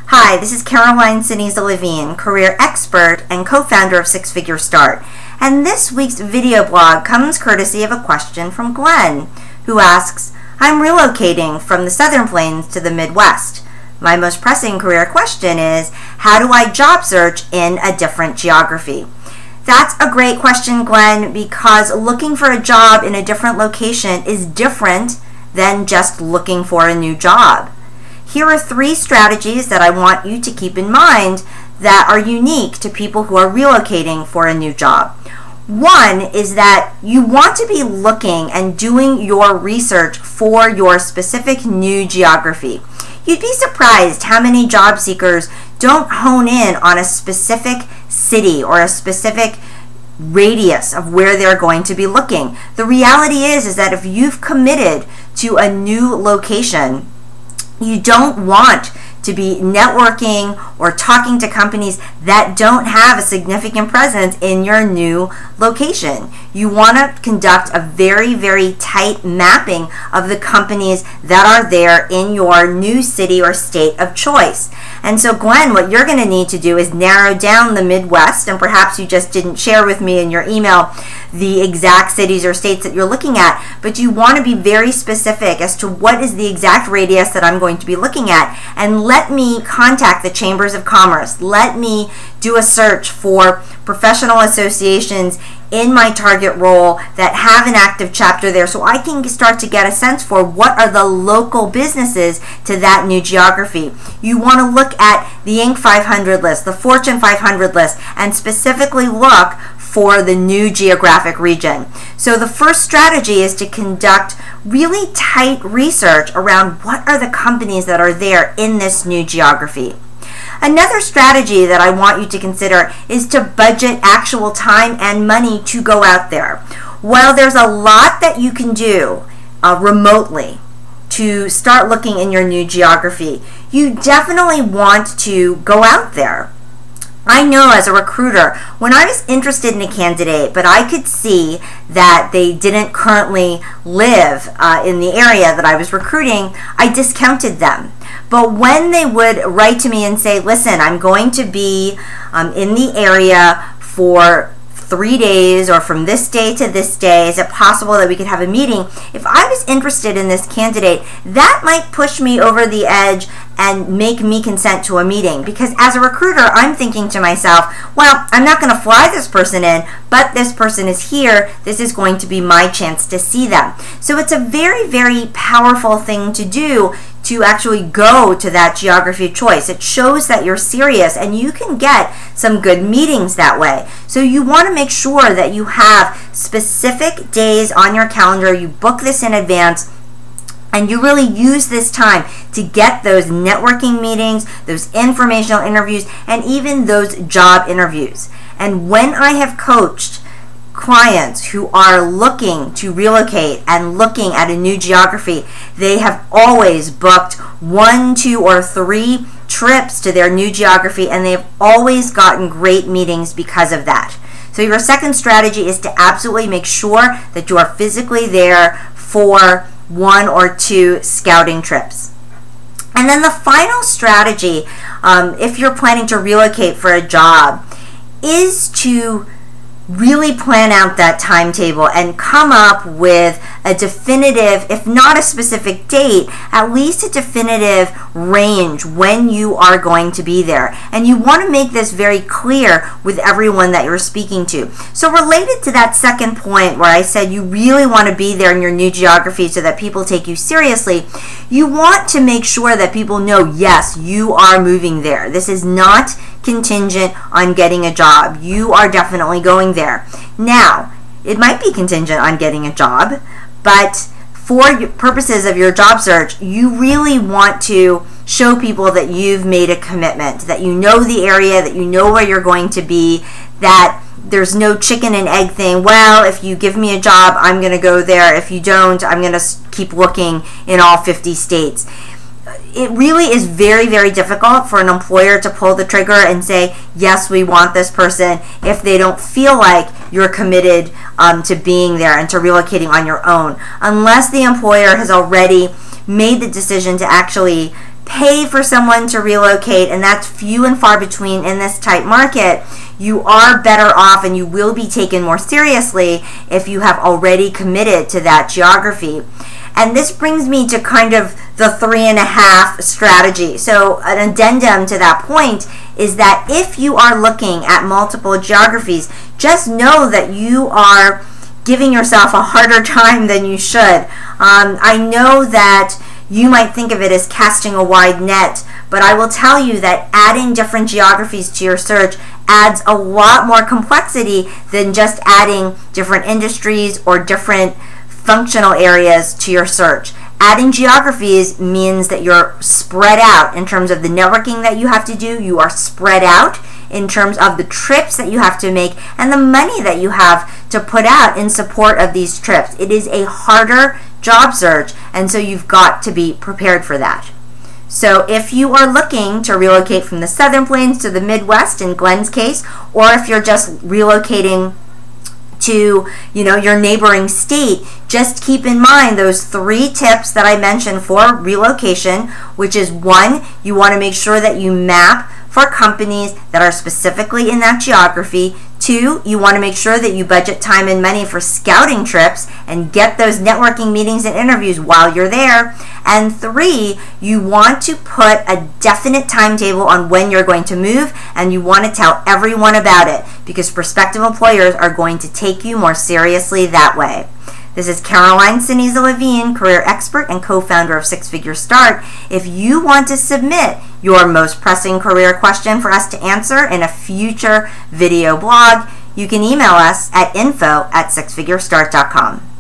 Hi, this is Caroline Sinise-Levine, career expert and co-founder of Six Figure Start. And this week's video blog comes courtesy of a question from Glen, who asks, I'm relocating from the Southern Plains to the Midwest. My most pressing career question is, how do I job search in a different geography? That's a great question, Glen, because looking for a job in a different location is different than just looking for a new job. Here are 3 strategies that I want you to keep in mind that are unique to people who are relocating for a new job. One is that you want to be looking and doing your research for your specific new geography. You'd be surprised how many job seekers don't hone in on a specific city or a specific radius of where they're going to be looking. The reality is that if you've committed to a new location, you don't want to be networking or talking to companies that don't have a significant presence in your new location. You want to conduct a very, very tight mapping of the companies that are there in your new city or state of choice. And so, Glen, what you're going to need to do is narrow down the Midwest, and perhaps you just didn't share with me in your email the exact cities or states that you're looking at, but you want to be very specific as to what is the exact radius that I'm going to be looking at, and let me contact the chambers of commerce. Let me do a search for professional associations in my target role that have an active chapter there, so I can start to get a sense for what are the local businesses to that new geography. You want to look at the Inc. 500 list, the Fortune 500 list, and specifically look for the new geographic region. So the first strategy is to conduct really tight research around what are the companies that are there in this new geography. Another strategy that I want you to consider is to budget actual time and money to go out there. While there's a lot that you can do remotely to start looking in your new geography, you definitely want to go out there. I know as a recruiter, when I was interested in a candidate, but I could see that they didn't currently live in the area that I was recruiting, I discounted them. But when they would write to me and say, listen, I'm going to be in the area for 3 days or from this day to this day, is it possible that we could have a meeting? If I was interested in this candidate, that might push me over the edge and make me consent to a meeting, because as a recruiter, I'm thinking to myself, well, I'm not going to fly this person in, but this person is here. This is going to be my chance to see them. So it's a very, very powerful thing to do to actually go to that geography of choice. It shows that you're serious, and you can get some good meetings that way. So you want to make sure that you have specific days on your calendar. You book this in advance, and you really use this time to get those networking meetings, those informational interviews, and even those job interviews. And when I have coached clients who are looking to relocate and looking at a new geography, they have always booked 1, 2, or 3 trips to their new geography, and they've always gotten great meetings because of that. So your second strategy is to absolutely make sure that you are physically there for 1 or 2 scouting trips. And then the final strategy, if you're planning to relocate for a job, is to really plan out that timetable and come up with a definitive, if not a specific date, at least a definitive range when you are going to be there. And you want to make this very clear with everyone that you're speaking to. So related to that second point where I said you really want to be there in your new geography so that people take you seriously, you want to make sure that people know, yes, you are moving there. This is not contingent on getting a job. You are definitely going there. Now, it might be contingent on getting a job, but for purposes of your job search, you really want to show people that you've made a commitment, that you know the area, that you know where you're going to be, that there's no chicken and egg thing. Well, if you give me a job, I'm going to go there. If you don't, I'm going to keep looking in all 50 states. It really is very, very difficult for an employer to pull the trigger and say, yes, we want this person, if they don't feel like you're committed to being there and to relocating on your own. Unless the employer has already made the decision to actually pay for someone to relocate, and that's few and far between in this tight market, you are better off and you will be taken more seriously if you have already committed to that geography. And this brings me to kind of the 3.5 strategy. So an addendum to that point is that if you are looking at multiple geographies, just know that you are giving yourself a harder time than you should. I know that you might think of it as casting a wide net, but I will tell you that adding different geographies to your search adds a lot more complexity than just adding different industries or different functional areas to your search. Adding geographies means that you're spread out in terms of the networking that you have to do. You are spread out in terms of the trips that you have to make and the money that you have to put out in support of these trips. It is a harder job search, and so you've got to be prepared for that. So if you are looking to relocate from the Southern Plains to the Midwest in Glen's case, or if you're just relocating to your neighboring state, just keep in mind those 3 tips that I mentioned for relocation, which is 1, you want to make sure that you map for companies that are specifically in that geography. 2, you want to make sure that you budget time and money for scouting trips and get those networking meetings and interviews while you're there. And 3, you want to put a definite timetable on when you're going to move, and you want to tell everyone about it because prospective employers are going to take you more seriously that way. This is Caroline Sinisa Levine, career expert and co-founder of Six Figure Start. If you want to submit your most pressing career question for us to answer in a future video blog, you can email us at info@sixfigurestart.com.